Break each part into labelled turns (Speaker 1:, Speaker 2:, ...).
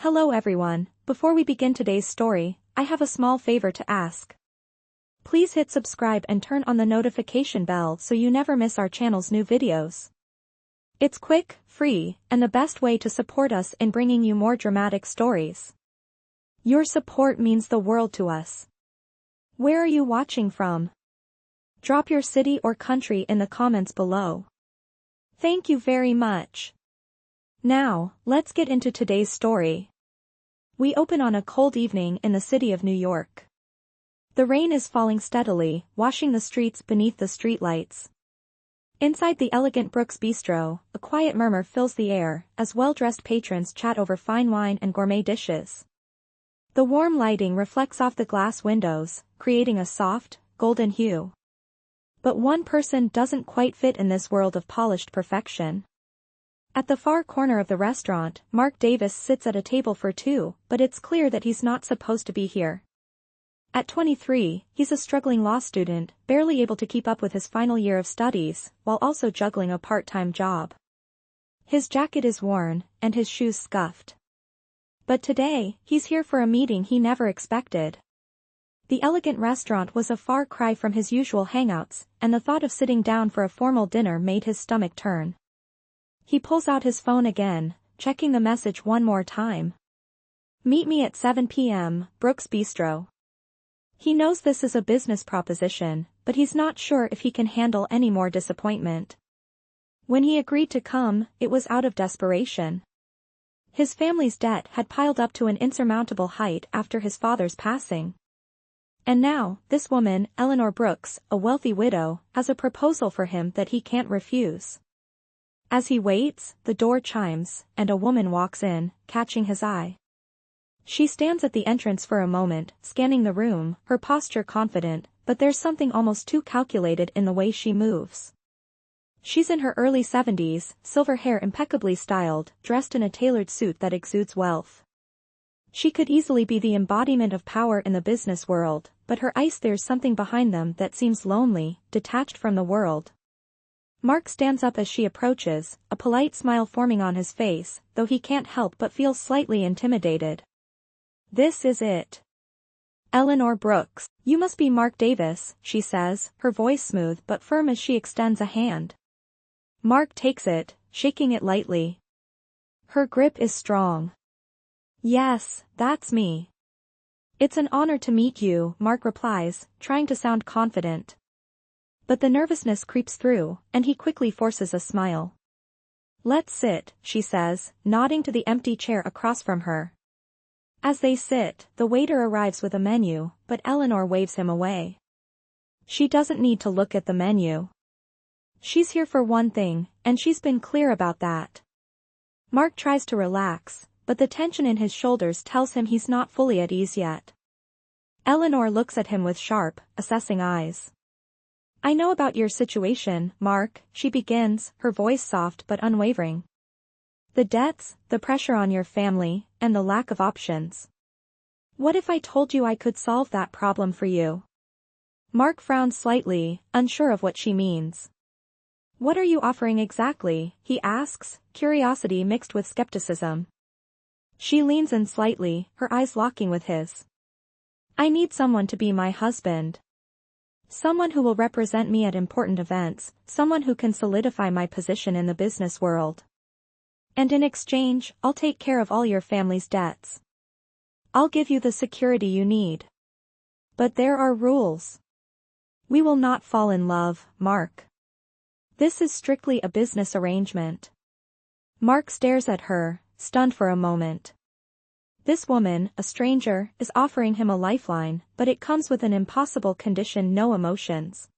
Speaker 1: Hello everyone, before we begin today's story, I have a small favor to ask. Please hit subscribe and turn on the notification bell so you never miss our channel's new videos. It's quick, free, and the best way to support us in bringing you more dramatic stories. Your support means the world to us. Where are you watching from? Drop your city or country in the comments below. Thank you very much. Now, let's get into today's story. We open on a cold evening in the city of New York. The rain is falling steadily, washing the streets beneath the streetlights. Inside the elegant Brooks Bistro, a quiet murmur fills the air, as well-dressed patrons chat over fine wine and gourmet dishes. The warm lighting reflects off the glass windows, creating a soft, golden hue. But one person doesn't quite fit in this world of polished perfection. At the far corner of the restaurant, Mark Davis sits at a table for two, but it's clear that he's not supposed to be here. At 23, he's a struggling law student, barely able to keep up with his final year of studies, while also juggling a part-time job. His jacket is worn, and his shoes scuffed. But today, he's here for a meeting he never expected. The elegant restaurant was a far cry from his usual hangouts, and the thought of sitting down for a formal dinner made his stomach turn. He pulls out his phone again, checking the message one more time. Meet me at 7 p.m., Brooks Bistro. He knows this is a business proposition, but he's not sure if he can handle any more disappointment. When he agreed to come, it was out of desperation. His family's debt had piled up to an insurmountable height after his father's passing. And now, this woman, Eleanor Brooks, a wealthy widow, has a proposal for him that he can't refuse. As he waits, the door chimes, and a woman walks in, catching his eye. She stands at the entrance for a moment, scanning the room, her posture confident, but there's something almost too calculated in the way she moves. She's in her early 70s, silver hair impeccably styled, dressed in a tailored suit that exudes wealth. She could easily be the embodiment of power in the business world, but her eyes, there's something behind them that seems lonely, detached from the world. Mark stands up as she approaches, a polite smile forming on his face, though he can't help but feel slightly intimidated. This is it. Eleanor Brooks. You must be Mark Davis, she says, her voice smooth but firm as she extends a hand. Mark takes it, shaking it lightly. Her grip is strong. Yes, that's me. It's an honor to meet you, Mark replies, trying to sound confident. But the nervousness creeps through, and he quickly forces a smile. Let's sit, she says, nodding to the empty chair across from her. As they sit, the waiter arrives with a menu, but Eleanor waves him away. She doesn't need to look at the menu. She's here for one thing, and she's been clear about that. Mark tries to relax, but the tension in his shoulders tells him he's not fully at ease yet. Eleanor looks at him with sharp, assessing eyes. I know about your situation, Mark, she begins, her voice soft but unwavering. The debts, the pressure on your family, and the lack of options. What if I told you I could solve that problem for you? Mark frowns slightly, unsure of what she means. What are you offering exactly, he asks, curiosity mixed with skepticism. She leans in slightly, her eyes locking with his. I need someone to be my husband. Someone who will represent me at important events, someone who can solidify my position in the business world. And in exchange, I'll take care of all your family's debts. I'll give you the security you need. But there are rules. We will not fall in love, Mark. This is strictly a business arrangement. Mark stares at her, stunned for a moment. This woman, a stranger, is offering him a lifeline, but it comes with an impossible condition: no emotions.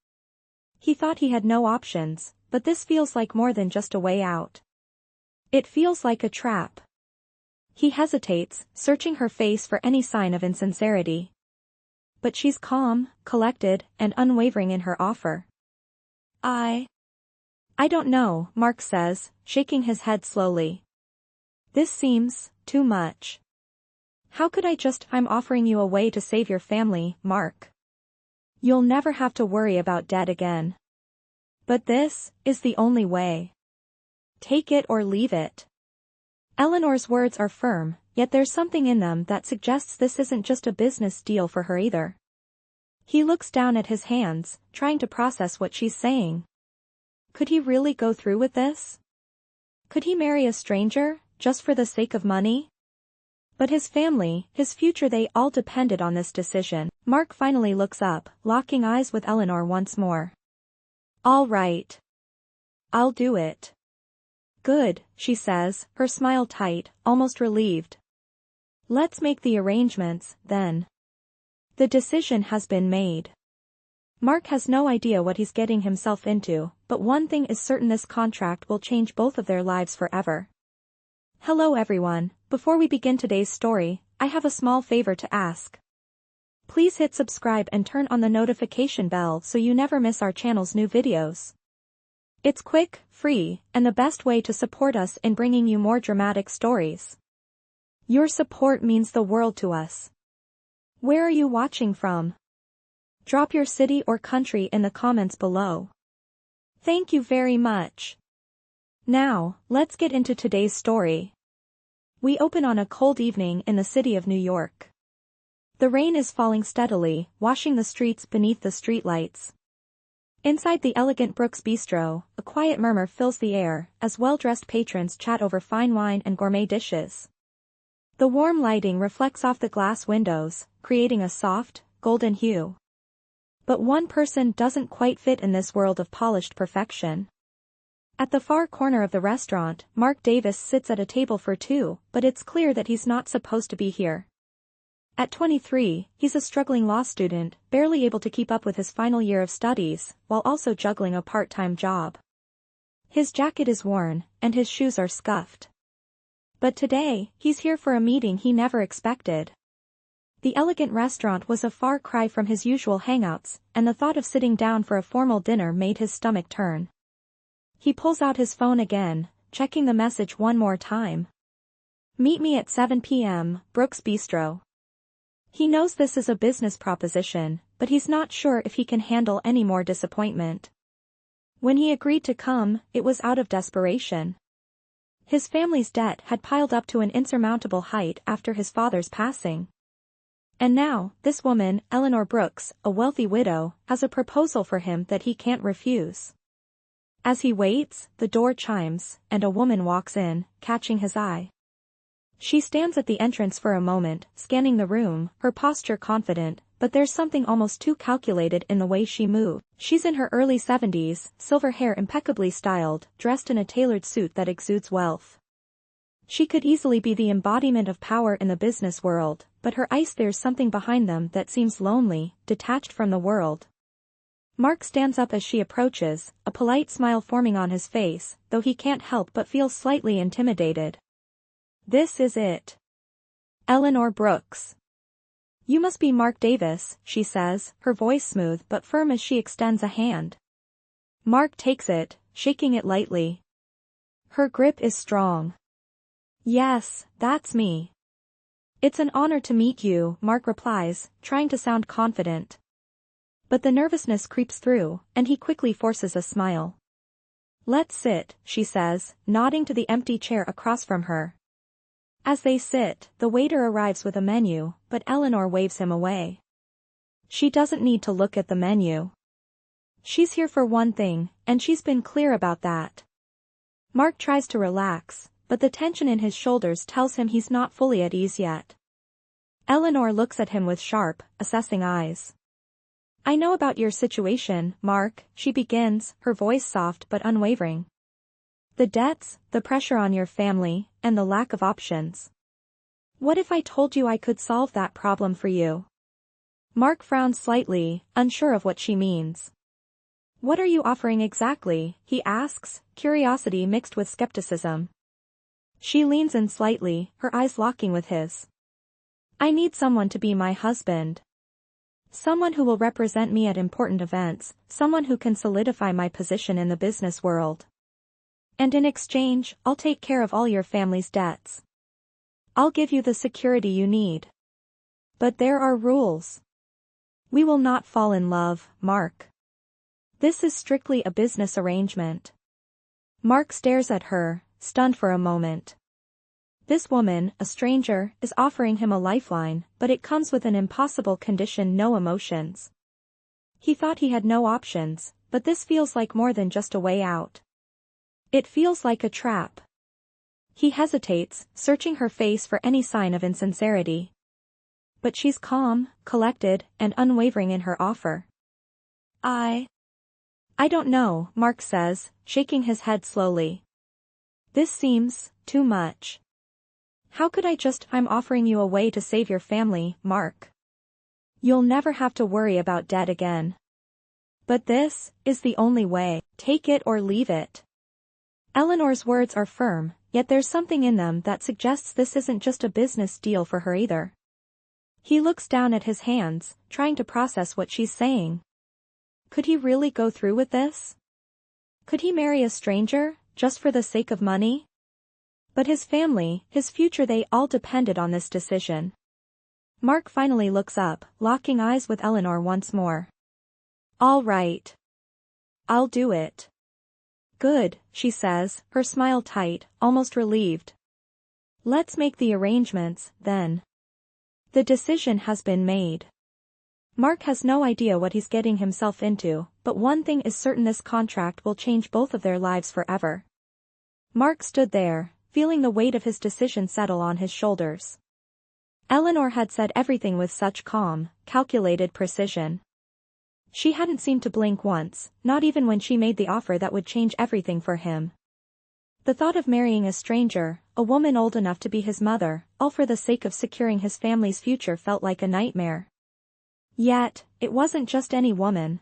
Speaker 1: He thought he had no options, but this feels like more than just a way out. It feels like a trap. He hesitates, searching her face for any sign of insincerity. But she's calm, collected, and unwavering in her offer. I don't know, Mark says, shaking his head slowly. This seems too much. How could I just? I'm offering you a way to save your family, Mark. You'll never have to worry about debt again. But this is the only way. Take it or leave it. Eleanor's words are firm, yet there's something in them that suggests this isn't just a business deal for her either. He looks down at his hands, trying to process what she's saying. Could he really go through with this? Could he marry a stranger, just for the sake of money? But his family, his future, they all depended on this decision. Mark finally looks up, locking eyes with Eleanor once more. All right. I'll do it. Good, she says, her smile tight, almost relieved. Let's make the arrangements, then. The decision has been made. Mark has no idea what he's getting himself into, but one thing is certain: this contract will change both of their lives forever. Hello everyone, before we begin today's story, I have a small favor to ask. Please hit subscribe and turn on the notification bell so you never miss our channel's new videos. It's quick, free, and the best way to support us in bringing you more dramatic stories. Your support means the world to us. Where are you watching from? Drop your city or country in the comments below. Thank you very much. Now, let's get into today's story. We open on a cold evening in the city of New York. The rain is falling steadily, washing the streets beneath the streetlights. Inside the elegant Brooks Bistro, a quiet murmur fills the air as well-dressed patrons chat over fine wine and gourmet dishes. The warm lighting reflects off the glass windows, creating a soft, golden hue. But one person doesn't quite fit in this world of polished perfection. At the far corner of the restaurant, Mark Davis sits at a table for two, but it's clear that he's not supposed to be here. At 23, he's a struggling law student, barely able to keep up with his final year of studies, while also juggling a part-time job. His jacket is worn, and his shoes are scuffed. But today, he's here for a meeting he never expected. The elegant restaurant was a far cry from his usual hangouts, and the thought of sitting down for a formal dinner made his stomach turn. He pulls out his phone again, checking the message one more time. Meet me at 7 p.m., Brooks Bistro. He knows this is a business proposition, but he's not sure if he can handle any more disappointment. When he agreed to come, it was out of desperation. His family's debt had piled up to an insurmountable height after his father's passing. And now, this woman, Eleanor Brooks, a wealthy widow, has a proposal for him that he can't refuse. As he waits, the door chimes, and a woman walks in, catching his eye. She stands at the entrance for a moment, scanning the room, her posture confident, but there's something almost too calculated in the way she moves. She's in her early 70s, silver hair impeccably styled, dressed in a tailored suit that exudes wealth. She could easily be the embodiment of power in the business world, but her eyes, there's something behind them that seems lonely, detached from the world. Mark stands up as she approaches, a polite smile forming on his face, though he can't help but feel slightly intimidated. This is it. Eleanor Brooks. You must be Mark Davis, she says, her voice smooth but firm as she extends a hand. Mark takes it, shaking it lightly. Her grip is strong. Yes, that's me. It's an honor to meet you, Mark replies, trying to sound confident. But the nervousness creeps through, and he quickly forces a smile. Let's sit, she says, nodding to the empty chair across from her. As they sit, the waiter arrives with a menu, but Eleanor waves him away. She doesn't need to look at the menu. She's here for one thing, and she's been clear about that. Mark tries to relax, but the tension in his shoulders tells him he's not fully at ease yet. Eleanor looks at him with sharp, assessing eyes. I know about your situation, Mark, she begins, her voice soft but unwavering. The debts, the pressure on your family, and the lack of options. What if I told you I could solve that problem for you? Mark frowns slightly, unsure of what she means. What are you offering exactly, he asks, curiosity mixed with skepticism. She leans in slightly, her eyes locking with his. I need someone to be my husband. Someone who will represent me at important events, someone who can solidify my position in the business world. And in exchange, I'll take care of all your family's debts. I'll give you the security you need. But there are rules. We will not fall in love, Mark. This is strictly a business arrangement. Mark stares at her, stunned for a moment. This woman, a stranger, is offering him a lifeline, but it comes with an impossible condition: no emotions. He thought he had no options, but this feels like more than just a way out. It feels like a trap. He hesitates, searching her face for any sign of insincerity. But she's calm, collected, and unwavering in her offer. I don't know, Mark says, shaking his head slowly. This seems too much. How could I'm offering you a way to save your family, Mark. You'll never have to worry about debt again. But this is the only way. Take it or leave it. Eleanor's words are firm, yet there's something in them that suggests this isn't just a business deal for her either. He looks down at his hands, trying to process what she's saying. Could he really go through with this? Could he marry a stranger, just for the sake of money? But his family, his future, they all depended on this decision. Mark finally looks up, locking eyes with Eleanor once more. All right. I'll do it. Good, she says, her smile tight, almost relieved. Let's make the arrangements, then. The decision has been made. Mark has no idea what he's getting himself into, but one thing is certain: this contract will change both of their lives forever. Mark stood there, feeling the weight of his decision settle on his shoulders. Eleanor had said everything with such calm, calculated precision. She hadn't seemed to blink once, not even when she made the offer that would change everything for him. The thought of marrying a stranger, a woman old enough to be his mother, all for the sake of securing his family's future, felt like a nightmare. Yet, it wasn't just any woman.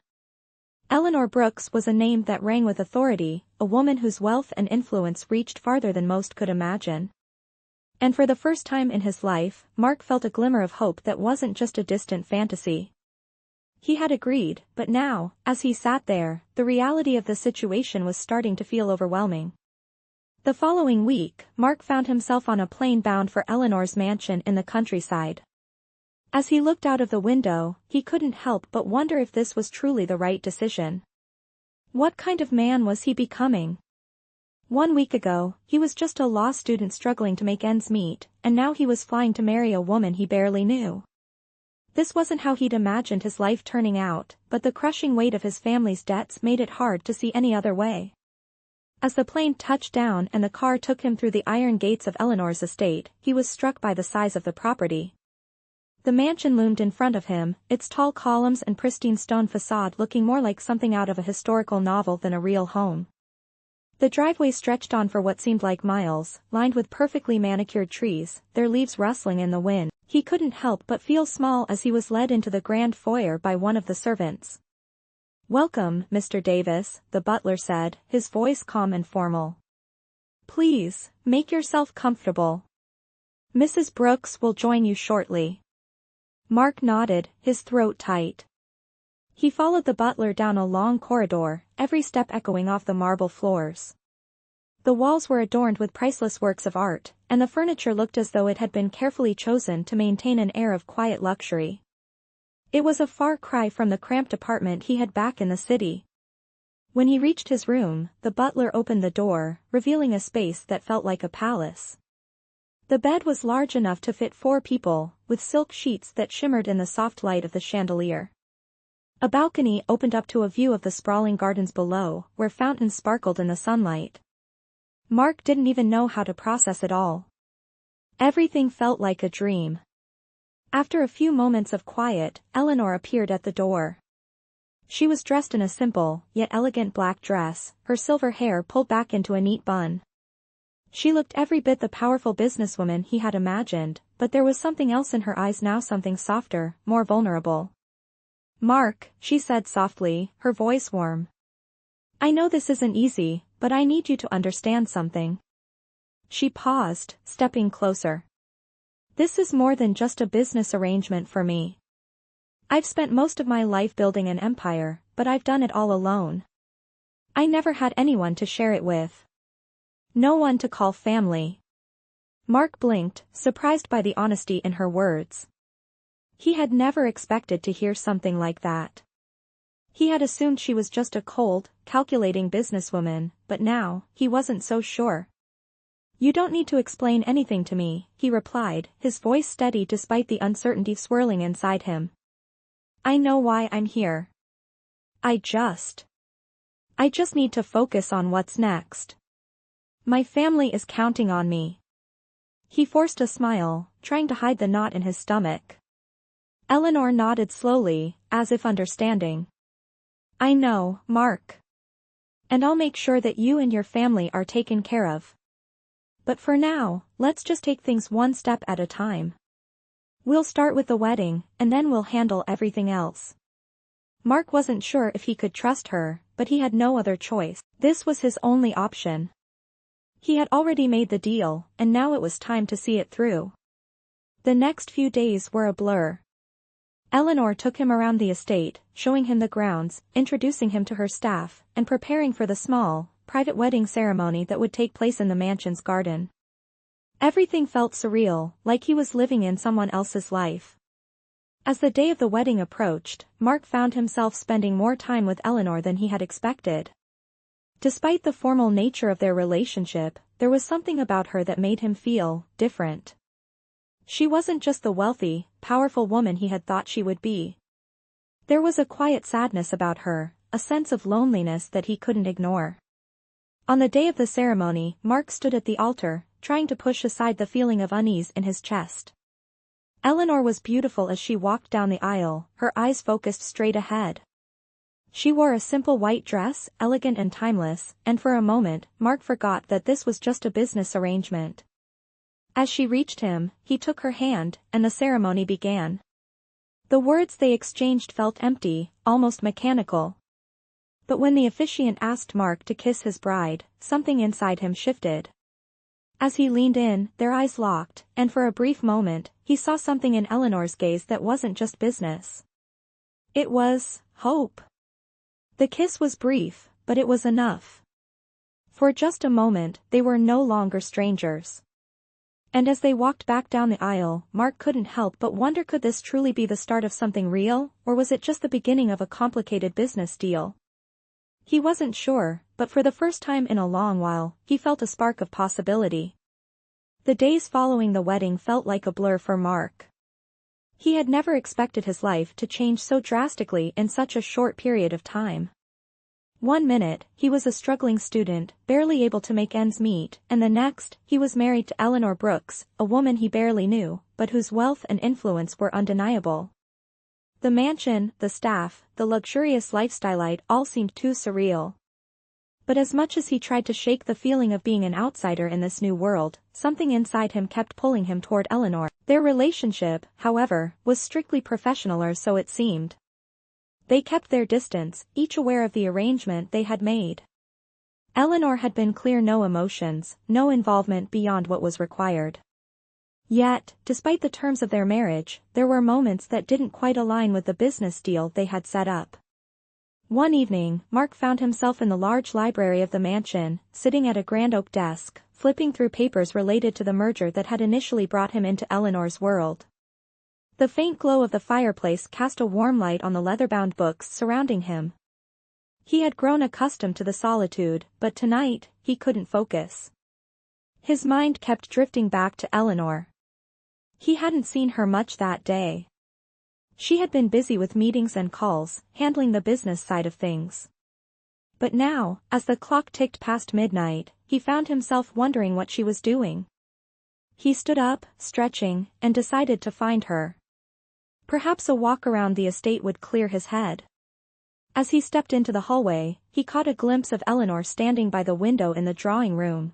Speaker 1: Eleanor Brooks was a name that rang with authority, a woman whose wealth and influence reached farther than most could imagine. And for the first time in his life, Mark felt a glimmer of hope that wasn't just a distant fantasy. He had agreed, but now, as he sat there, the reality of the situation was starting to feel overwhelming. The following week, Mark found himself on a plane bound for Eleanor's mansion in the countryside. As he looked out of the window, he couldn't help but wonder if this was truly the right decision. What kind of man was he becoming? 1 week ago, he was just a law student struggling to make ends meet, and now he was flying to marry a woman he barely knew. This wasn't how he'd imagined his life turning out, but the crushing weight of his family's debts made it hard to see any other way. As the plane touched down and the car took him through the iron gates of Eleanor's estate, he was struck by the size of the property. The mansion loomed in front of him, its tall columns and pristine stone facade looking more like something out of a historical novel than a real home. The driveway stretched on for what seemed like miles, lined with perfectly manicured trees, their leaves rustling in the wind. He couldn't help but feel small as he was led into the grand foyer by one of the servants. "Welcome, Mr. Davis," the butler said, his voice calm and formal. "Please, make yourself comfortable. Mrs. Brooks will join you shortly." Mark nodded, his throat tight. He followed the butler down a long corridor, every step echoing off the marble floors. The walls were adorned with priceless works of art, and the furniture looked as though it had been carefully chosen to maintain an air of quiet luxury. It was a far cry from the cramped apartment he had back in the city. When he reached his room, the butler opened the door, revealing a space that felt like a palace. The bed was large enough to fit 4 people, with silk sheets that shimmered in the soft light of the chandelier. A balcony opened up to a view of the sprawling gardens below, where fountains sparkled in the sunlight. Mark didn't even know how to process it all. Everything felt like a dream. After a few moments of quiet, Eleanor appeared at the door. She was dressed in a simple, yet elegant black dress, her silver hair pulled back into a neat bun. She looked every bit the powerful businesswoman he had imagined, but there was something else in her eyes now, something softer, more vulnerable. "Mark," she said softly, her voice warm. "I know this isn't easy, but I need you to understand something." She paused, stepping closer. "This is more than just a business arrangement for me. I've spent most of my life building an empire, but I've done it all alone. I never had anyone to share it with. No one to call family." Mark blinked, surprised by the honesty in her words. He had never expected to hear something like that. He had assumed she was just a cold, calculating businesswoman, but now, he wasn't so sure. You don't need to explain anything to me, he replied, his voice steady despite the uncertainty swirling inside him. I know why I'm here. I just need to focus on what's next. My family is counting on me. He forced a smile, trying to hide the knot in his stomach. Eleanor nodded slowly, as if understanding. I know, Mark. And I'll make sure that you and your family are taken care of. But for now, let's just take things one step at a time. We'll start with the wedding, and then we'll handle everything else. Mark wasn't sure if he could trust her, but he had no other choice. This was his only option. He had already made the deal, and now it was time to see it through. The next few days were a blur. Eleanor took him around the estate, showing him the grounds, introducing him to her staff, and preparing for the small, private wedding ceremony that would take place in the mansion's garden. Everything felt surreal, like he was living in someone else's life. As the day of the wedding approached, Mark found himself spending more time with Eleanor than he had expected. Despite the formal nature of their relationship, there was something about her that made him feel different. She wasn't just the wealthy, powerful woman he had thought she would be. There was a quiet sadness about her, a sense of loneliness that he couldn't ignore. On the day of the ceremony, Mark stood at the altar, trying to push aside the feeling of unease in his chest. Eleanor was beautiful as she walked down the aisle, her eyes focused straight ahead. She wore a simple white dress, elegant and timeless, and for a moment, Mark forgot that this was just a business arrangement. As she reached him, he took her hand, and the ceremony began. The words they exchanged felt empty, almost mechanical. But when the officiant asked Mark to kiss his bride, something inside him shifted. As he leaned in, their eyes locked, and for a brief moment, he saw something in Eleanor's gaze that wasn't just business. It was hope. The kiss was brief, but it was enough. For just a moment, they were no longer strangers. And as they walked back down the aisle, Mark couldn't help but wonder, could this truly be the start of something real, or was it just the beginning of a complicated business deal? He wasn't sure, but for the first time in a long while, he felt a spark of possibility. The days following the wedding felt like a blur for Mark. He had never expected his life to change so drastically in such a short period of time. One minute, he was a struggling student, barely able to make ends meet, and the next, he was married to Eleanor Brooks, a woman he barely knew, but whose wealth and influence were undeniable. The mansion, the staff, the luxurious lifestyle all seemed too surreal. But as much as he tried to shake the feeling of being an outsider in this new world, something inside him kept pulling him toward Eleanor. Their relationship, however, was strictly professional, or so it seemed. They kept their distance, each aware of the arrangement they had made. Eleanor had been clear: no emotions, no involvement beyond what was required. Yet, despite the terms of their marriage, there were moments that didn't quite align with the business deal they had set up. One evening, Mark found himself in the large library of the mansion, sitting at a grand oak desk, flipping through papers related to the merger that had initially brought him into Eleanor's world. The faint glow of the fireplace cast a warm light on the leather-bound books surrounding him. He had grown accustomed to the solitude, but tonight, he couldn't focus. His mind kept drifting back to Eleanor. He hadn't seen her much that day. She had been busy with meetings and calls, handling the business side of things. But now, as the clock ticked past midnight, he found himself wondering what she was doing. He stood up, stretching, and decided to find her. Perhaps a walk around the estate would clear his head. As he stepped into the hallway, he caught a glimpse of Eleanor standing by the window in the drawing room.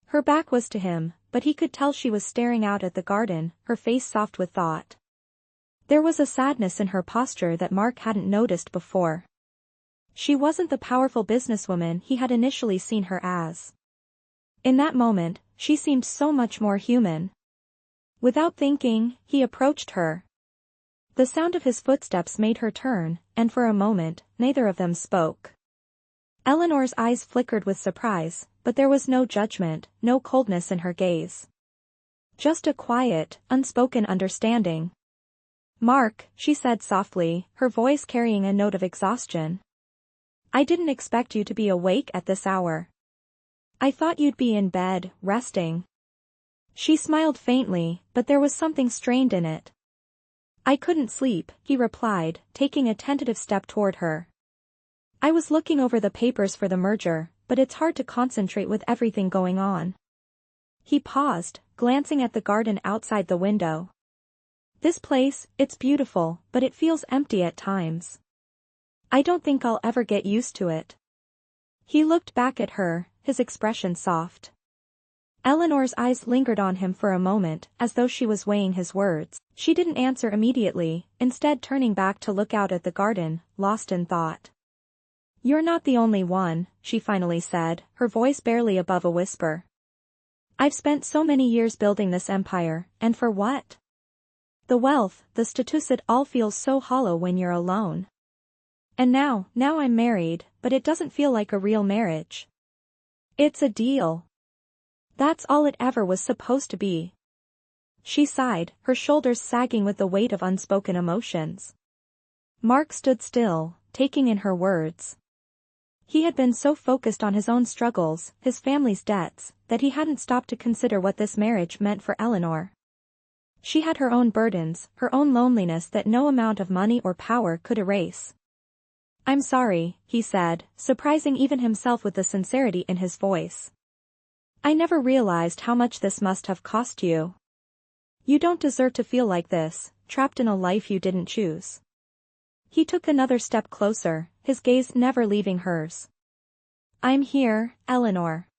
Speaker 1: Her back was to him, but he could tell she was staring out at the garden, her face soft with thought. There was a sadness in her posture that Mark hadn't noticed before. She wasn't the powerful businesswoman he had initially seen her as. In that moment, she seemed so much more human. Without thinking, he approached her. The sound of his footsteps made her turn, and for a moment, neither of them spoke. Eleanor's eyes flickered with surprise, but there was no judgment, no coldness in her gaze. Just a quiet, unspoken understanding. "Mark," she said softly, her voice carrying a note of exhaustion. "I didn't expect you to be awake at this hour." I thought you'd be in bed, resting. She smiled faintly, but there was something strained in it. I couldn't sleep, he replied, taking a tentative step toward her. I was looking over the papers for the merger, but it's hard to concentrate with everything going on. He paused, glancing at the garden outside the window. This place, it's beautiful, but it feels empty at times. I don't think I'll ever get used to it. He looked back at her, his expression soft. Eleanor's eyes lingered on him for a moment, as though she was weighing his words. She didn't answer immediately, instead turning back to look out at the garden, lost in thought. You're not the only one, she finally said, her voice barely above a whisper. I've spent so many years building this empire, and for what? The wealth, the status, it all feels so hollow when you're alone. And now I'm married, but it doesn't feel like a real marriage. It's a deal. That's all it ever was supposed to be. She sighed, her shoulders sagging with the weight of unspoken emotions. Mark stood still, taking in her words. He had been so focused on his own struggles, his family's debts, that he hadn't stopped to consider what this marriage meant for Eleanor. She had her own burdens, her own loneliness that no amount of money or power could erase. I'm sorry, he said, surprising even himself with the sincerity in his voice. I never realized how much this must have cost you. You don't deserve to feel like this, trapped in a life you didn't choose. He took another step closer, his gaze never leaving hers. I'm here, Eleanor.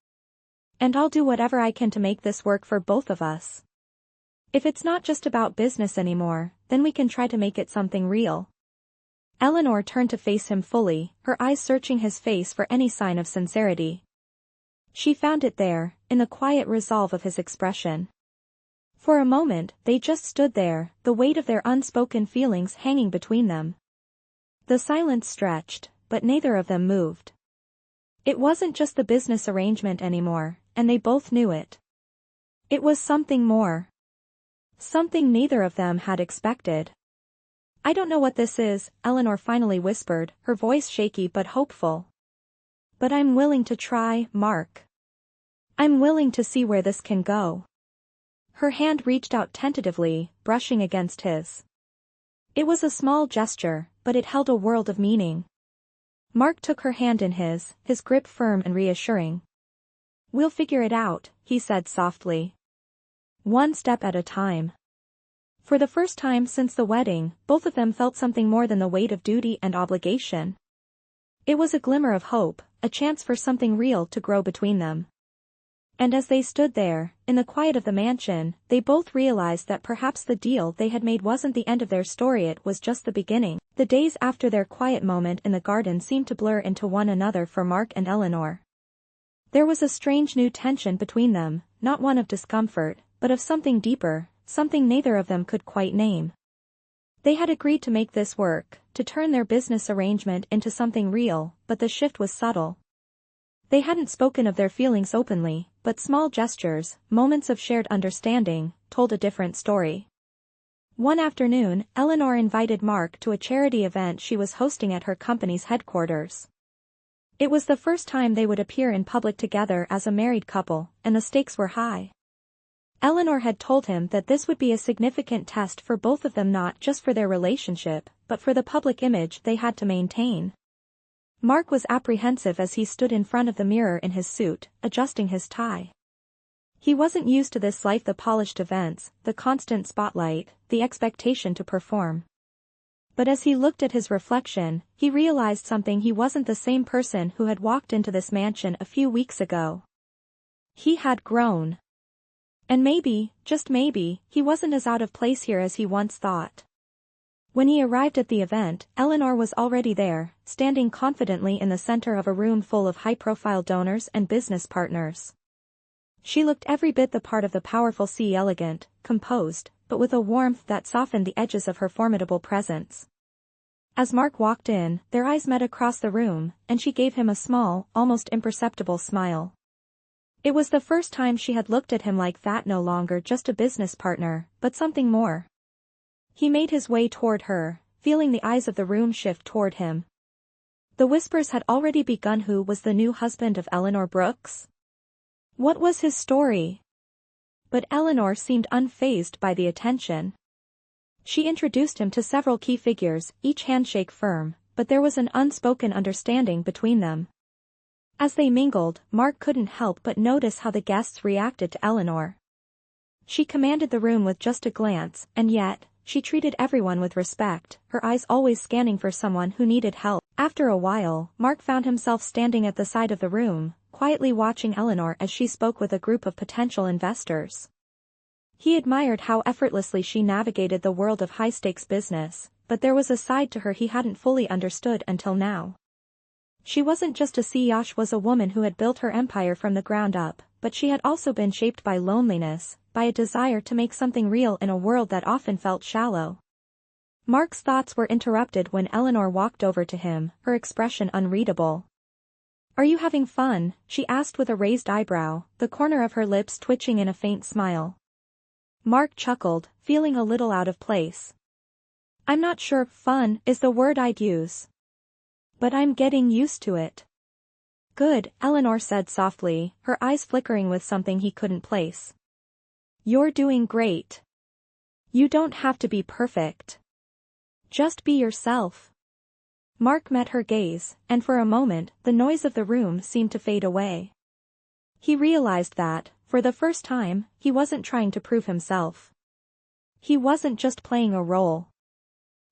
Speaker 1: And I'll do whatever I can to make this work for both of us. If it's not just about business anymore, then we can try to make it something real. Eleanor turned to face him fully, her eyes searching his face for any sign of sincerity. She found it there, in the quiet resolve of his expression. For a moment, they just stood there, the weight of their unspoken feelings hanging between them. The silence stretched, but neither of them moved. It wasn't just the business arrangement anymore, and they both knew it. It was something more. Something neither of them had expected. I don't know what this is, Eleanor finally whispered, her voice shaky but hopeful. But I'm willing to try, Mark. I'm willing to see where this can go. Her hand reached out tentatively, brushing against his. It was a small gesture, but it held a world of meaning. Mark took her hand in his grip firm and reassuring. We'll figure it out, he said softly. One step at a time. For the first time since the wedding, both of them felt something more than the weight of duty and obligation. It was a glimmer of hope, a chance for something real to grow between them. And as they stood there, in the quiet of the mansion, they both realized that perhaps the deal they had made wasn't the end of their story, it was just the beginning. The days after their quiet moment in the garden seemed to blur into one another for Mark and Eleanor. There was a strange new tension between them, not one of discomfort, but of something deeper, something neither of them could quite name. They had agreed to make this work, to turn their business arrangement into something real, but the shift was subtle. They hadn't spoken of their feelings openly, but small gestures, moments of shared understanding, told a different story. One afternoon, Eleanor invited Mark to a charity event she was hosting at her company's headquarters. It was the first time they would appear in public together as a married couple, and the stakes were high. Eleanor had told him that this would be a significant test for both of them, not just for their relationship, but for the public image they had to maintain. Mark was apprehensive as he stood in front of the mirror in his suit, adjusting his tie. He wasn't used to this life, the polished events, the constant spotlight, the expectation to perform. But as he looked at his reflection, he realized something: he wasn't the same person who had walked into this mansion a few weeks ago. He had grown. And maybe, just maybe, he wasn't as out of place here as he once thought. When he arrived at the event, Eleanor was already there, standing confidently in the center of a room full of high-profile donors and business partners. She looked every bit the part of the powerful CEO, elegant, composed, but with a warmth that softened the edges of her formidable presence. As Mark walked in, their eyes met across the room, and she gave him a small, almost imperceptible smile. It was the first time she had looked at him like that, no longer just a business partner, but something more. He made his way toward her, feeling the eyes of the room shift toward him. The whispers had already begun. Who was the new husband of Eleanor Brooks? What was his story? But Eleanor seemed unfazed by the attention. She introduced him to several key figures, each handshake firm, but there was an unspoken understanding between them. As they mingled, Mark couldn't help but notice how the guests reacted to Eleanor. She commanded the room with just a glance, and yet, she treated everyone with respect, her eyes always scanning for someone who needed help. After a while, Mark found himself standing at the side of the room, quietly watching Eleanor as she spoke with a group of potential investors. He admired how effortlessly she navigated the world of high-stakes business, but there was a side to her he hadn't fully understood until now. She wasn't just a CEO, she was a woman who had built her empire from the ground up, but she had also been shaped by loneliness, by a desire to make something real in a world that often felt shallow. Mark's thoughts were interrupted when Eleanor walked over to him, her expression unreadable. "Are you having fun?" she asked with a raised eyebrow, the corner of her lips twitching in a faint smile. Mark chuckled, feeling a little out of place. "I'm not sure fun is the word I'd use. But I'm getting used to it." "Good," Eleanor said softly, her eyes flickering with something he couldn't place. "You're doing great. You don't have to be perfect. Just be yourself." Mark met her gaze, and for a moment, the noise of the room seemed to fade away. He realized that, for the first time, he wasn't trying to prove himself. He wasn't just playing a role.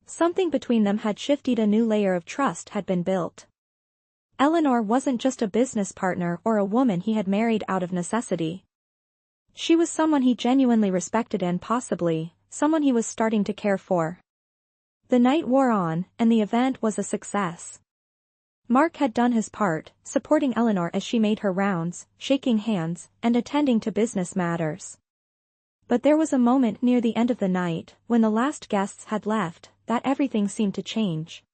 Speaker 1: Something between them had shifted, a new layer of trust had been built. Eleanor wasn't just a business partner or a woman he had married out of necessity. She was someone he genuinely respected and possibly, someone he was starting to care for. The night wore on, and the event was a success. Mark had done his part, supporting Eleanor as she made her rounds, shaking hands, and attending to business matters. But there was a moment near the end of the night, when the last guests had left, that everything seemed to change.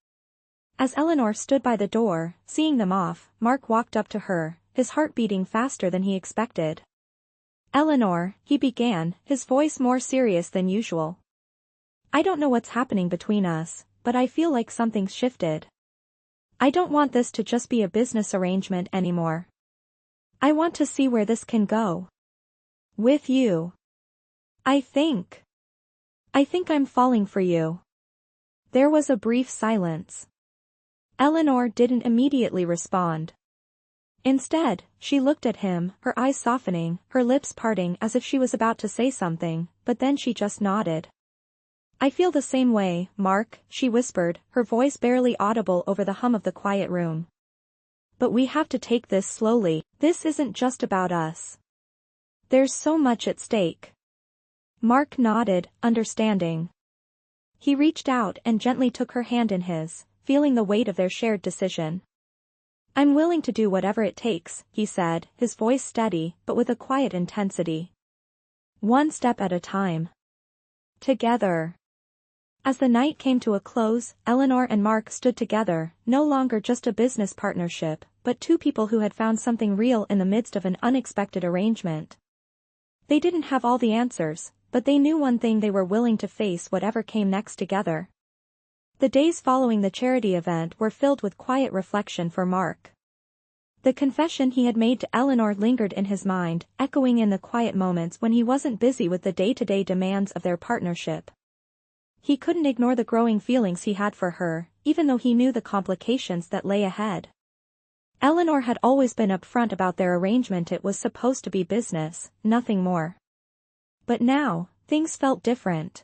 Speaker 1: As Eleanor stood by the door, seeing them off, Mark walked up to her, his heart beating faster than he expected. "Eleanor," he began, his voice more serious than usual. "I don't know what's happening between us, but I feel like something's shifted. I don't want this to just be a business arrangement anymore. I want to see where this can go. With you. I think I'm falling for you." There was a brief silence. Eleanor didn't immediately respond. Instead, she looked at him, her eyes softening, her lips parting as if she was about to say something, but then she just nodded. "I feel the same way, Mark," she whispered, her voice barely audible over the hum of the quiet room. "But we have to take this slowly. This isn't just about us. There's so much at stake." Mark nodded, understanding. He reached out and gently took her hand in his, feeling the weight of their shared decision. "I'm willing to do whatever it takes," he said, his voice steady, but with a quiet intensity. "One step at a time. Together." As the night came to a close, Eleanor and Mark stood together, no longer just a business partnership, but two people who had found something real in the midst of an unexpected arrangement. They didn't have all the answers, but they knew one thing: they were willing to face whatever came next together. The days following the charity event were filled with quiet reflection for Mark. The confession he had made to Eleanor lingered in his mind, echoing in the quiet moments when he wasn't busy with the day-to-day demands of their partnership. He couldn't ignore the growing feelings he had for her, even though he knew the complications that lay ahead. Eleanor had always been upfront about their arrangement. It was supposed to be business, nothing more. But now, things felt different.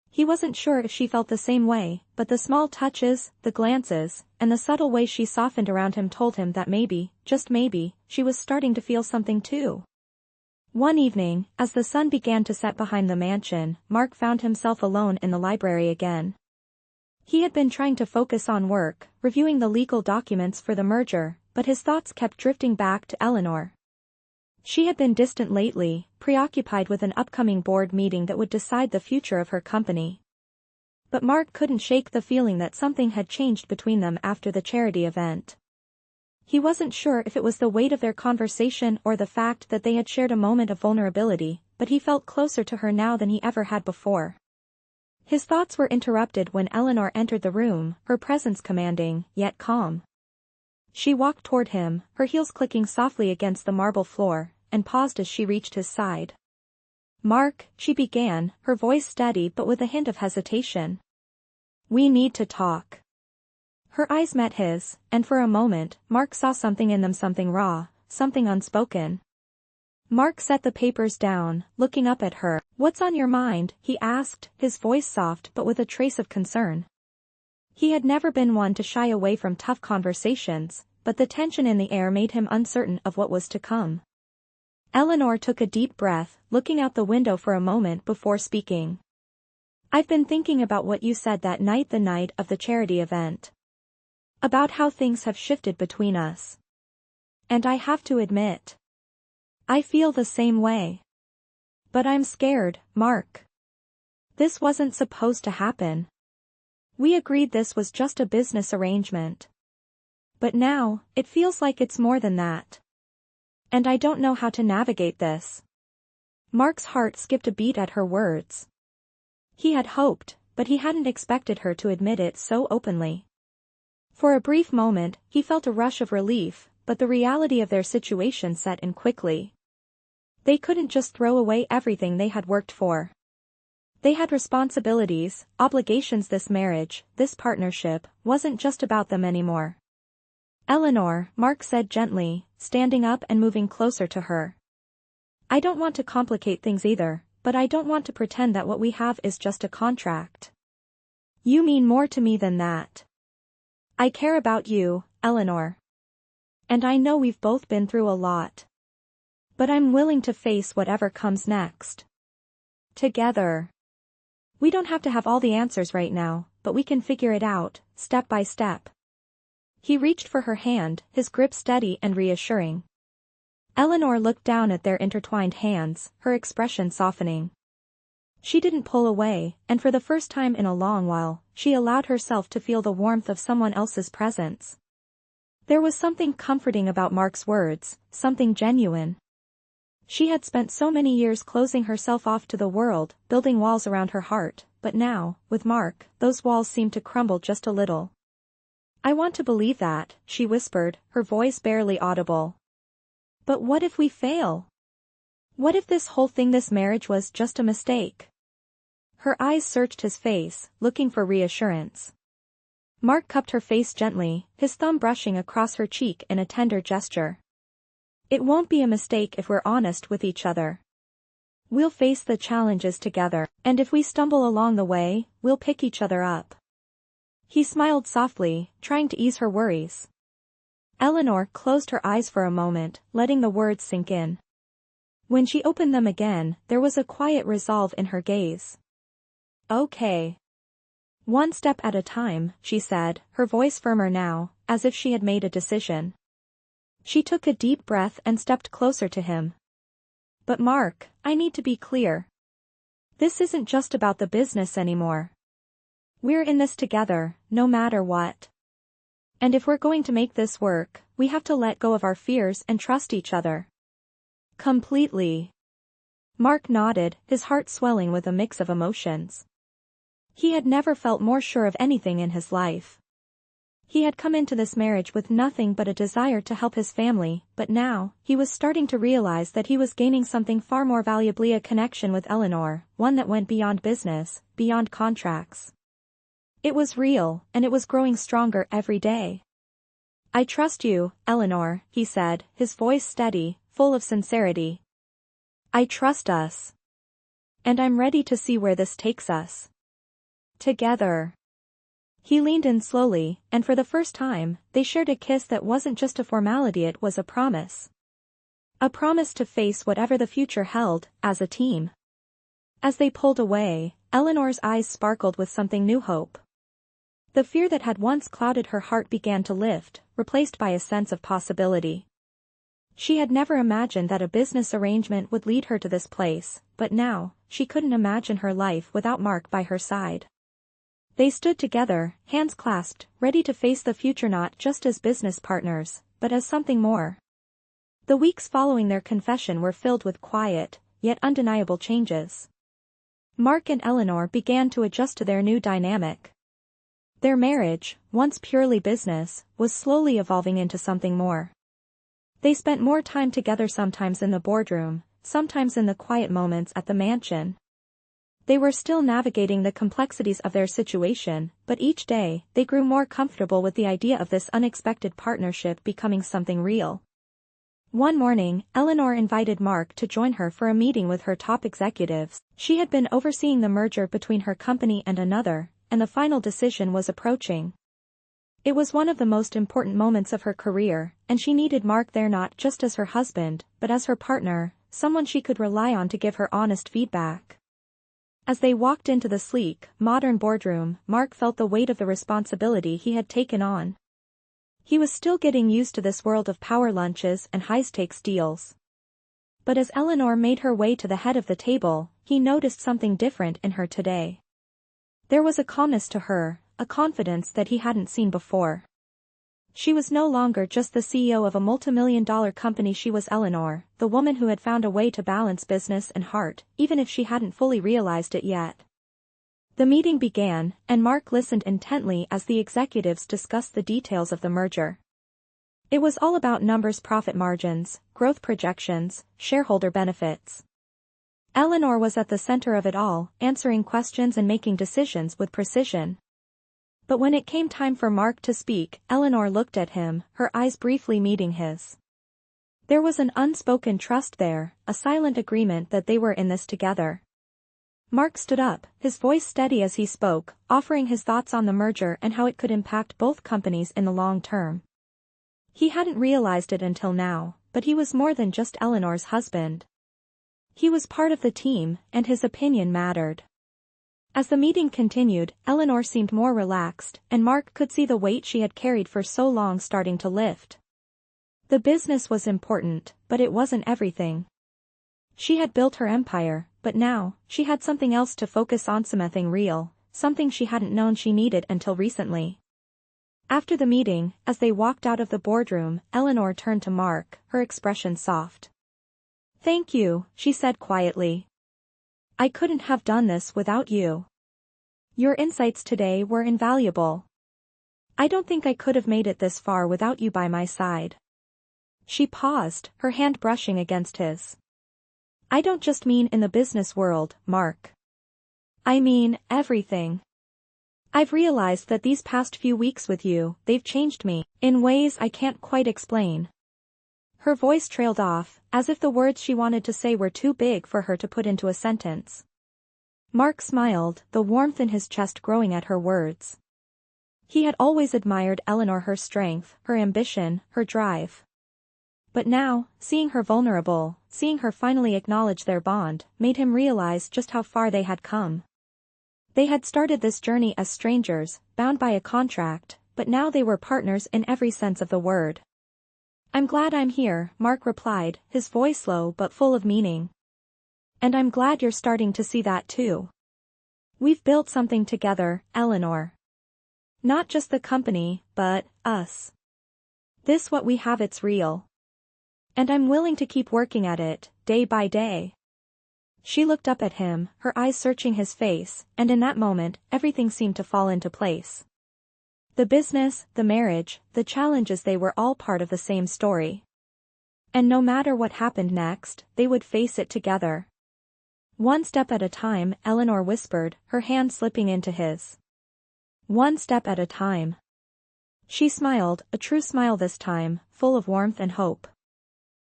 Speaker 1: He wasn't sure if she felt the same way, but the small touches, the glances, and the subtle way she softened around him told him that maybe, just maybe, she was starting to feel something too. One evening, as the sun began to set behind the mansion, Mark found himself alone in the library again. He had been trying to focus on work, reviewing the legal documents for the merger, but his thoughts kept drifting back to Eleanor. She had been distant lately, preoccupied with an upcoming board meeting that would decide the future of her company. But Mark couldn't shake the feeling that something had changed between them after the charity event. He wasn't sure if it was the weight of their conversation or the fact that they had shared a moment of vulnerability, but he felt closer to her now than he ever had before. His thoughts were interrupted when Eleanor entered the room, her presence commanding, yet calm. She walked toward him, her heels clicking softly against the marble floor, and paused as she reached his side. "Mark," she began, her voice steady but with a hint of hesitation. "We need to talk." Her eyes met his, and for a moment, Mark saw something in them, something raw, something unspoken. Mark set the papers down, looking up at her. "What's on your mind?" he asked, his voice soft but with a trace of concern. He had never been one to shy away from tough conversations, but the tension in the air made him uncertain of what was to come. Eleanor took a deep breath, looking out the window for a moment before speaking. "I've been thinking about what you said that night, the night of the charity event. About how things have shifted between us. And I have to admit, I feel the same way. But I'm scared, Mark. This wasn't supposed to happen. We agreed this was just a business arrangement. But now, it feels like it's more than that. And I don't know how to navigate this." Mark's heart skipped a beat at her words. He had hoped, but he hadn't expected her to admit it so openly. For a brief moment, he felt a rush of relief, but the reality of their situation set in quickly. They couldn't just throw away everything they had worked for. They had responsibilities, obligations. This marriage, this partnership, wasn't just about them anymore. "Eleanor," Mark said gently, standing up and moving closer to her. "I don't want to complicate things either, but I don't want to pretend that what we have is just a contract. You mean more to me than that. I care about you, Eleanor. And I know we've both been through a lot. But I'm willing to face whatever comes next. Together. We don't have to have all the answers right now, but we can figure it out, step by step." He reached for her hand, his grip steady and reassuring. Eleanor looked down at their intertwined hands, her expression softening. She didn't pull away, and for the first time in a long while, she allowed herself to feel the warmth of someone else's presence. There was something comforting about Mark's words, something genuine. She had spent so many years closing herself off to the world, building walls around her heart, but now, with Mark, those walls seemed to crumble just a little. "I want to believe that," she whispered, her voice barely audible. "But what if we fail? What if this whole thing, this marriage, was just a mistake?" Her eyes searched his face, looking for reassurance. Mark cupped her face gently, his thumb brushing across her cheek in a tender gesture. "It won't be a mistake if we're honest with each other. We'll face the challenges together, and if we stumble along the way, we'll pick each other up." He smiled softly, trying to ease her worries. Eleanor closed her eyes for a moment, letting the words sink in. When she opened them again, there was a quiet resolve in her gaze. "Okay. One step at a time," she said, her voice firmer now, as if she had made a decision. She took a deep breath and stepped closer to him. "But Mark, I need to be clear. This isn't just about the business anymore. We're in this together, no matter what. And if we're going to make this work, we have to let go of our fears and trust each other." "Completely." Mark nodded, his heart swelling with a mix of emotions. He had never felt more sure of anything in his life. He had come into this marriage with nothing but a desire to help his family, but now, he was starting to realize that he was gaining something far more valuably, a connection with Eleanor, one that went beyond business, beyond contracts. It was real, and it was growing stronger every day. "I trust you, Eleanor," he said, his voice steady, full of sincerity. "I trust us. And I'm ready to see where this takes us. Together." He leaned in slowly, and for the first time, they shared a kiss that wasn't just a formality, it was a promise. A promise to face whatever the future held, as a team. As they pulled away, Eleanor's eyes sparkled with something new, hope. The fear that had once clouded her heart began to lift, replaced by a sense of possibility. She had never imagined that a business arrangement would lead her to this place, but now, she couldn't imagine her life without Mark by her side. They stood together, hands clasped, ready to face the future not just as business partners, but as something more. The weeks following their confession were filled with quiet, yet undeniable changes. Mark and Eleanor began to adjust to their new dynamic. Their marriage, once purely business, was slowly evolving into something more. They spent more time together, sometimes in the boardroom, sometimes in the quiet moments at the mansion. They were still navigating the complexities of their situation, but each day, they grew more comfortable with the idea of this unexpected partnership becoming something real. One morning, Eleanor invited Mark to join her for a meeting with her top executives. She had been overseeing the merger between her company and another, and the final decision was approaching. It was one of the most important moments of her career, and she needed Mark there, not just as her husband, but as her partner, someone she could rely on to give her honest feedback. As they walked into the sleek, modern boardroom, Mark felt the weight of the responsibility he had taken on. He was still getting used to this world of power lunches and high-stakes deals. But as Eleanor made her way to the head of the table, he noticed something different in her today. There was a calmness to her, a confidence that he hadn't seen before. She was no longer just the CEO of a multimillion-dollar company. She was Eleanor, the woman who had found a way to balance business and heart, even if she hadn't fully realized it yet. The meeting began, and Mark listened intently as the executives discussed the details of the merger. It was all about numbers, profit margins, growth projections, shareholder benefits. Eleanor was at the center of it all, answering questions and making decisions with precision. But when it came time for Mark to speak, Eleanor looked at him, her eyes briefly meeting his. There was an unspoken trust there, a silent agreement that they were in this together. Mark stood up, his voice steady as he spoke, offering his thoughts on the merger and how it could impact both companies in the long term. He hadn't realized it until now, but he was more than just Eleanor's husband. He was part of the team, and his opinion mattered. As the meeting continued, Eleanor seemed more relaxed, and Mark could see the weight she had carried for so long starting to lift. The business was important, but it wasn't everything. She had built her empire, but now, she had something else to focus on, something real, something she hadn't known she needed until recently. After the meeting, as they walked out of the boardroom, Eleanor turned to Mark, her expression soft. "Thank you," she said quietly. "I couldn't have done this without you. Your insights today were invaluable. I don't think I could have made it this far without you by my side." She paused, her hand brushing against his. "I don't just mean in the business world, Mark. I mean, everything. I've realized that these past few weeks with you, they've changed me, in ways I can't quite explain." Her voice trailed off, as if the words she wanted to say were too big for her to put into a sentence. Mark smiled, the warmth in his chest growing at her words. He had always admired Eleanor, her strength, her ambition, her drive. But now, seeing her vulnerable, seeing her finally acknowledge their bond, made him realize just how far they had come. They had started this journey as strangers, bound by a contract, but now they were partners in every sense of the word. "I'm glad I'm here," Mark replied, his voice low but full of meaning. "And I'm glad you're starting to see that too. We've built something together, Eleanor. Not just the company, but us. This what we have, it's real. And I'm willing to keep working at it, day by day." She looked up at him, her eyes searching his face, and in that moment, everything seemed to fall into place. The business, the marriage, the challenges, they were all part of the same story. And no matter what happened next, they would face it together. "One step at a time," Eleanor whispered, her hand slipping into his. "One step at a time." She smiled, a true smile this time, full of warmth and hope.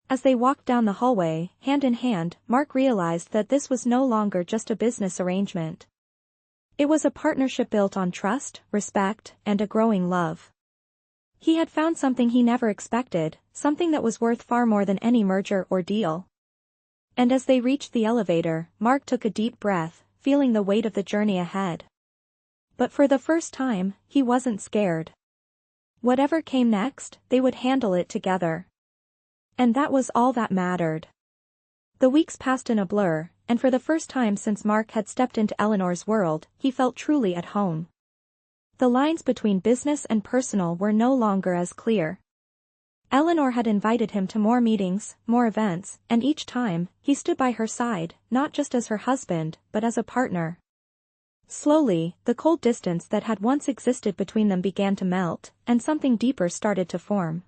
Speaker 1: As they walked down the hallway, hand in hand, Mark realized that this was no longer just a business arrangement. It was a partnership built on trust, respect, and a growing love. He had found something he never expected, something that was worth far more than any merger or deal. And as they reached the elevator, Mark took a deep breath, feeling the weight of the journey ahead. But for the first time, he wasn't scared. Whatever came next, they would handle it together. And that was all that mattered. The weeks passed in a blur, and for the first time since Mark had stepped into Eleanor's world, he felt truly at home. The lines between business and personal were no longer as clear. Eleanor had invited him to more meetings, more events, and each time, he stood by her side, not just as her husband, but as a partner. Slowly, the cold distance that had once existed between them began to melt, and something deeper started to form.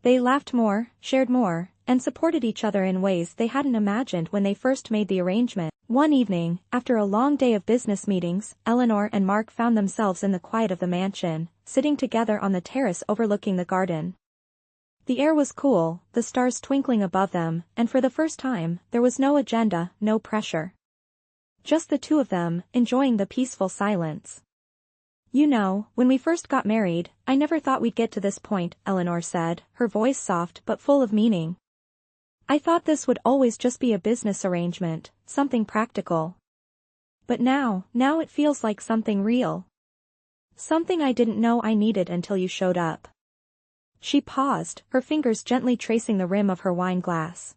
Speaker 1: They laughed more, shared more, and supported each other in ways they hadn't imagined when they first made the arrangement. One evening, after a long day of business meetings, Eleanor and Mark found themselves in the quiet of the mansion, sitting together on the terrace overlooking the garden. The air was cool, the stars twinkling above them, and for the first time, there was no agenda, no pressure. Just the two of them, enjoying the peaceful silence. "You know, when we first got married, I never thought we'd get to this point," Eleanor said, her voice soft but full of meaning. "I thought this would always just be a business arrangement, something practical. But now it feels like something real. Something I didn't know I needed until you showed up." She paused, her fingers gently tracing the rim of her wine glass.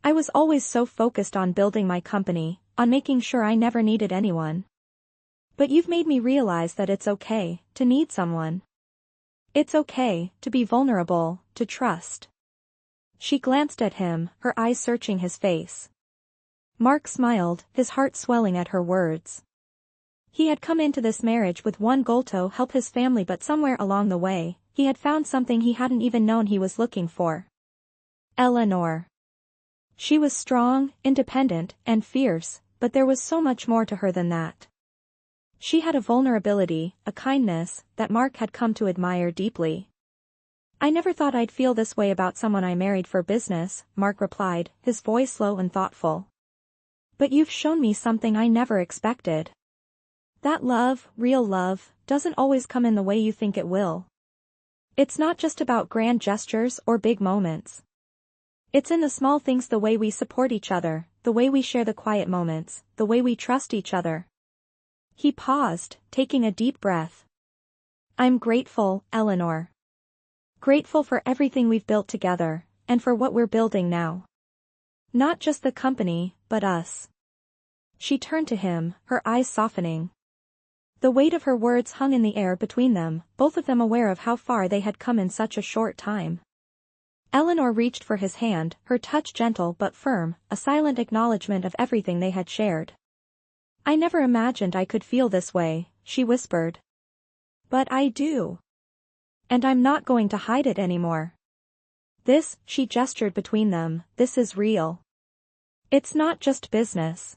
Speaker 1: "I was always so focused on building my company, on making sure I never needed anyone. But you've made me realize that it's okay to need someone. It's okay to be vulnerable, to trust." She glanced at him, her eyes searching his face. Mark smiled, his heart swelling at her words. He had come into this marriage with one goal: to help his family, but somewhere along the way, he had found something he hadn't even known he was looking for. Eleanor. She was strong, independent, and fierce, but there was so much more to her than that. She had a vulnerability, a kindness, that Mark had come to admire deeply. "I never thought I'd feel this way about someone I married for business," Mark replied, his voice low and thoughtful. "But you've shown me something I never expected. That love, real love, doesn't always come in the way you think it will. It's not just about grand gestures or big moments. It's in the small things: the way we support each other, the way we share the quiet moments, the way we trust each other." He paused, taking a deep breath. "I'm grateful, Eleanor. Grateful for everything we've built together, and for what we're building now. Not just the company, but us." She turned to him, her eyes softening. The weight of her words hung in the air between them, both of them aware of how far they had come in such a short time. Eleanor reached for his hand, her touch gentle but firm, a silent acknowledgement of everything they had shared. "I never imagined I could feel this way," she whispered. "But I do. And I'm not going to hide it anymore. This," she gestured between them, "this is real. It's not just business.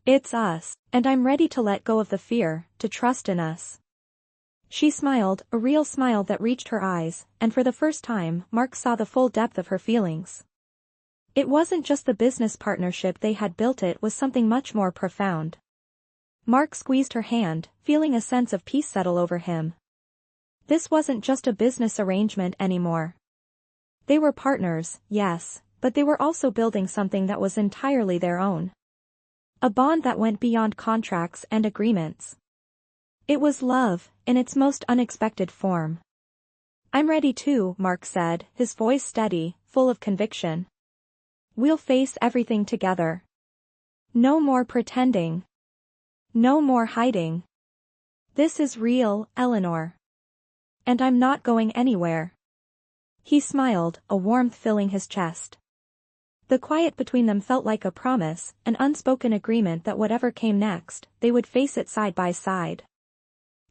Speaker 1: It's us, and I'm ready to let go of the fear, to trust in us." She smiled, a real smile that reached her eyes, and for the first time, Mark saw the full depth of her feelings. It wasn't just the business partnership they had built, it was something much more profound. Mark squeezed her hand, feeling a sense of peace settle over him. This wasn't just a business arrangement anymore. They were partners, yes, but they were also building something that was entirely their own. A bond that went beyond contracts and agreements. It was love, in its most unexpected form. "I'm ready too," Mark said, his voice steady, full of conviction. "We'll face everything together. No more pretending. No more hiding. This is real, Eleanor. And I'm not going anywhere." He smiled, a warmth filling his chest. The quiet between them felt like a promise, an unspoken agreement that whatever came next, they would face it side by side.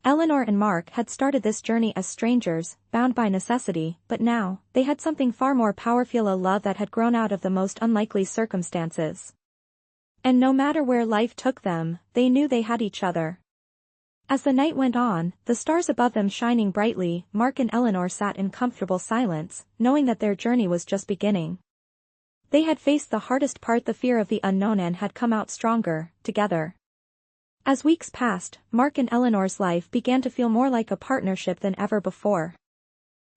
Speaker 1: Eleanor and Mark had started this journey as strangers, bound by necessity, but now, they had something far more powerful: a love that had grown out of the most unlikely circumstances. And no matter where life took them, they knew they had each other. As the night went on, the stars above them shining brightly, Mark and Eleanor sat in comfortable silence, knowing that their journey was just beginning. They had faced the hardest part, the fear of the unknown, and had come out stronger, together. As weeks passed, Mark and Eleanor's life began to feel more like a partnership than ever before.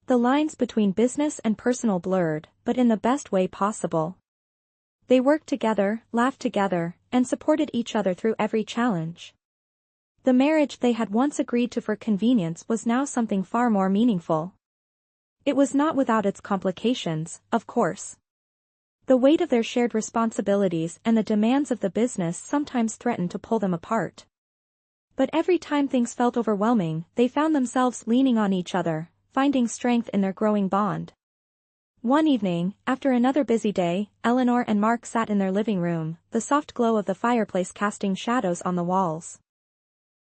Speaker 1: The lines between business and personal blurred, but in the best way possible. They worked together, laughed together, and supported each other through every challenge. The marriage they had once agreed to for convenience was now something far more meaningful. It was not without its complications, of course. The weight of their shared responsibilities and the demands of the business sometimes threatened to pull them apart. But every time things felt overwhelming, they found themselves leaning on each other, finding strength in their growing bond. One evening, after another busy day, Eleanor and Mark sat in their living room, the soft glow of the fireplace casting shadows on the walls.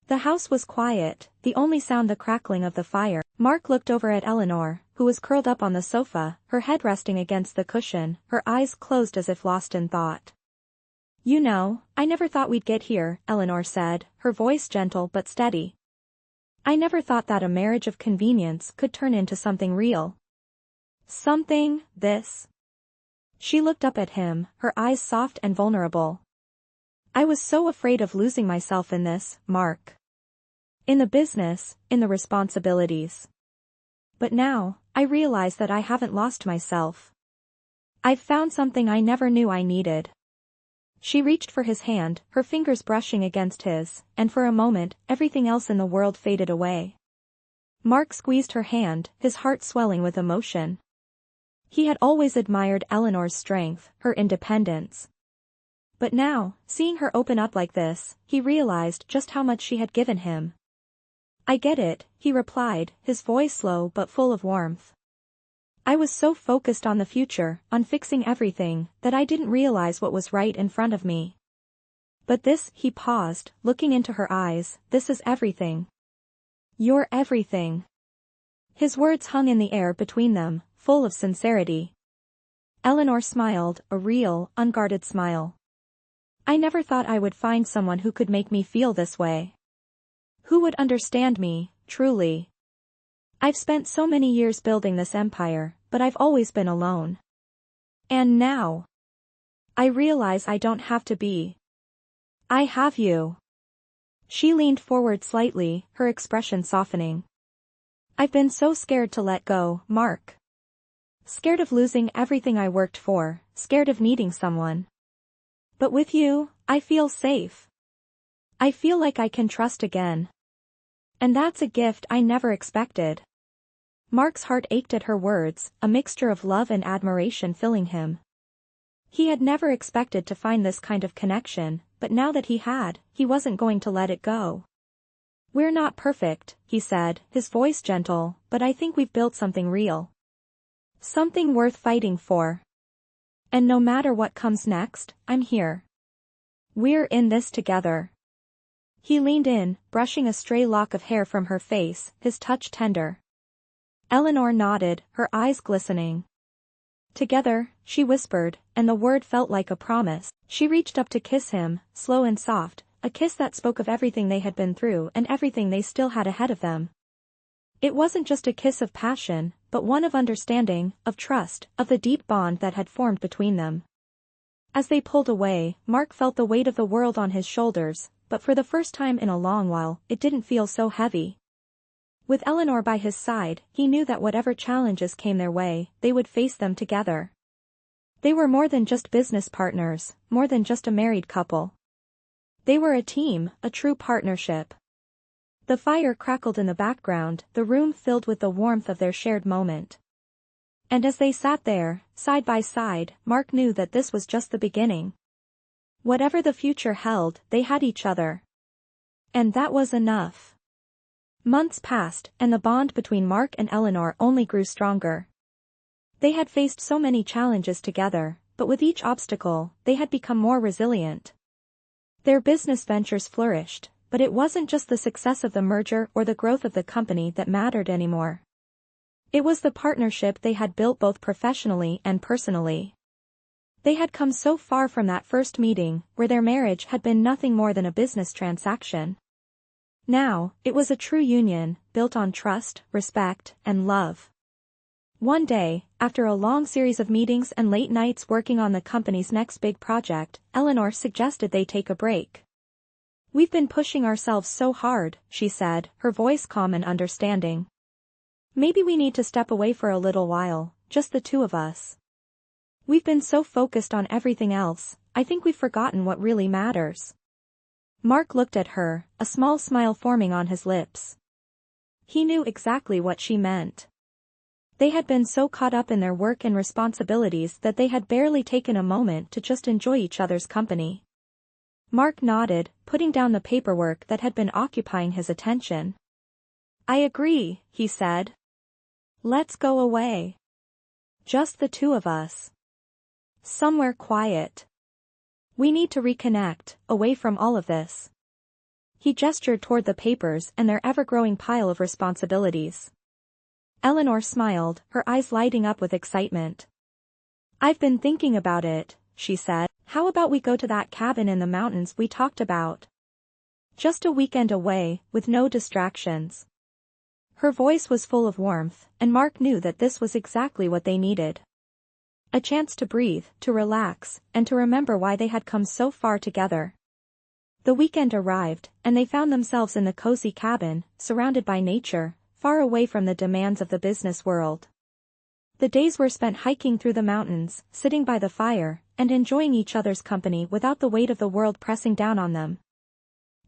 Speaker 1: The house was quiet, the only sound the crackling of the fire. Mark looked over at Eleanor, who who was curled up on the sofa, her head resting against the cushion, her eyes closed as if lost in thought. "You know, I never thought we'd get here," Eleanor said, her voice gentle but steady. "I never thought that a marriage of convenience could turn into something real. Something, this." She looked up at him, her eyes soft and vulnerable. "I was so afraid of losing myself in this, Mark. In the business, in the responsibilities. But now, I realize that I haven't lost myself. I've found something I never knew I needed." She reached for his hand, her fingers brushing against his, and for a moment, everything else in the world faded away. Mark squeezed her hand, his heart swelling with emotion. He had always admired Eleanor's strength, her independence. But now, seeing her open up like this, he realized just how much she had given him. "I get it," he replied, his voice slow but full of warmth. "I was so focused on the future, on fixing everything, that I didn't realize what was right in front of me. But this," he paused, looking into her eyes, "this is everything. You're everything." His words hung in the air between them, full of sincerity. Eleanor smiled, a real, unguarded smile. "I never thought I would find someone who could make me feel this way. Who would understand me, truly. I've spent so many years building this empire, but I've always been alone. And now, I realize I don't have to be. I have you." She leaned forward slightly, her expression softening. "I've been so scared to let go, Mark. Scared of losing everything I worked for, scared of needing someone. But with you, I feel safe. I feel like I can trust again. And that's a gift I never expected." Mark's heart ached at her words, a mixture of love and admiration filling him. He had never expected to find this kind of connection, but now that he had, he wasn't going to let it go. "We're not perfect," he said, his voice gentle, "but I think we've built something real. Something worth fighting for. And no matter what comes next, I'm here. We're in this together." He leaned in, brushing a stray lock of hair from her face, his touch tender. Eleanor nodded, her eyes glistening. "Together," she whispered, and the word felt like a promise. She reached up to kiss him, slow and soft, a kiss that spoke of everything they had been through and everything they still had ahead of them. It wasn't just a kiss of passion, but one of understanding, of trust, of the deep bond that had formed between them. As they pulled away, Mark felt the weight of the world on his shoulders, but for the first time in a long while, it didn't feel so heavy. With Eleanor by his side, he knew that whatever challenges came their way, they would face them together. They were more than just business partners, more than just a married couple. They were a team, a true partnership. The fire crackled in the background, the room filled with the warmth of their shared moment. And as they sat there, side by side, Mark knew that this was just the beginning. Whatever the future held, they had each other. And that was enough. Months passed, and the bond between Mark and Eleanor only grew stronger. They had faced so many challenges together, but with each obstacle, they had become more resilient. Their business ventures flourished, but it wasn't just the success of the merger or the growth of the company that mattered anymore. It was the partnership they had built both professionally and personally. They had come so far from that first meeting, where their marriage had been nothing more than a business transaction. Now, it was a true union, built on trust, respect, and love. One day, after a long series of meetings and late nights working on the company's next big project, Eleanor suggested they take a break. "We've been pushing ourselves so hard," she said, her voice calm and understanding. "Maybe we need to step away for a little while, just the two of us. We've been so focused on everything else, I think we've forgotten what really matters." Mark looked at her, a small smile forming on his lips. He knew exactly what she meant. They had been so caught up in their work and responsibilities that they had barely taken a moment to just enjoy each other's company. Mark nodded, putting down the paperwork that had been occupying his attention. "I agree," he said. "Let's go away. Just the two of us. Somewhere quiet. We need to reconnect, away from all of this." He gestured toward the papers and their ever-growing pile of responsibilities. Eleanor smiled, her eyes lighting up with excitement. "I've been thinking about it," she said. "How about we go to that cabin in the mountains we talked about? Just a weekend away, with no distractions." Her voice was full of warmth, and Mark knew that this was exactly what they needed. A chance to breathe, to relax, and to remember why they had come so far together. The weekend arrived, and they found themselves in the cozy cabin, surrounded by nature, far away from the demands of the business world. The days were spent hiking through the mountains, sitting by the fire, and enjoying each other's company without the weight of the world pressing down on them.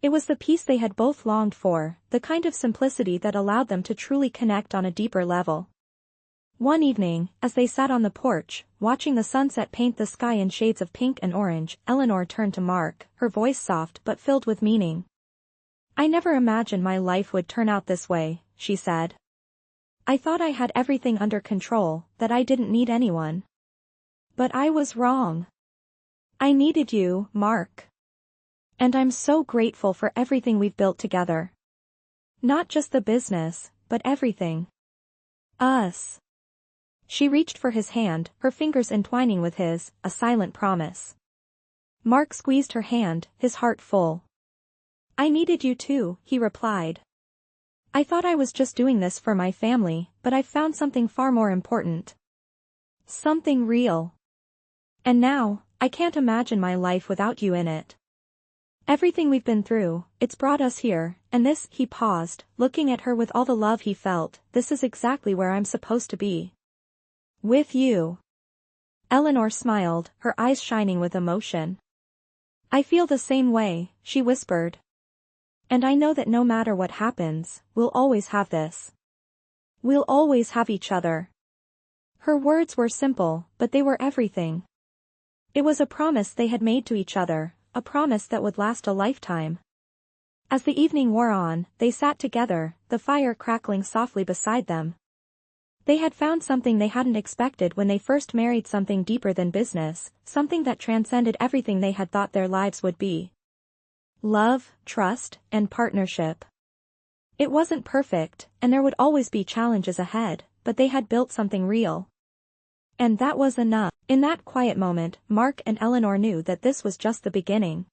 Speaker 1: It was the peace they had both longed for, the kind of simplicity that allowed them to truly connect on a deeper level. One evening, as they sat on the porch, watching the sunset paint the sky in shades of pink and orange, Eleanor turned to Mark, her voice soft but filled with meaning. "I never imagined my life would turn out this way," she said. "I thought I had everything under control, that I didn't need anyone. But I was wrong. I needed you, Mark. And I'm so grateful for everything we've built together. Not just the business, but everything. Us." She reached for his hand, her fingers entwining with his, a silent promise. Mark squeezed her hand, his heart full. "I needed you too," he replied. "I thought I was just doing this for my family, but I've found something far more important. Something real. And now, I can't imagine my life without you in it. Everything we've been through, it's brought us here, and this," he paused, looking at her with all the love he felt, "this is exactly where I'm supposed to be. With you." Eleanor smiled, her eyes shining with emotion. "I feel the same way," she whispered. "And I know that no matter what happens, we'll always have this. We'll always have each other." Her words were simple, but they were everything. It was a promise they had made to each other, a promise that would last a lifetime. As the evening wore on, they sat together, the fire crackling softly beside them. They had found something they hadn't expected when they first married, something deeper than business, something that transcended everything they had thought their lives would be. Love, trust, and partnership. It wasn't perfect, and there would always be challenges ahead, but they had built something real. And that was enough. In that quiet moment, Mark and Eleanor knew that this was just the beginning.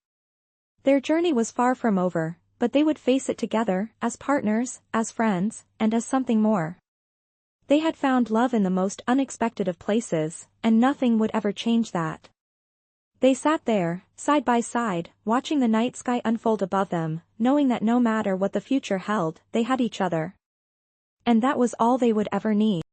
Speaker 1: Their journey was far from over, but they would face it together, as partners, as friends, and as something more. They had found love in the most unexpected of places, and nothing would ever change that. They sat there, side by side, watching the night sky unfold above them, knowing that no matter what the future held, they had each other. And that was all they would ever need.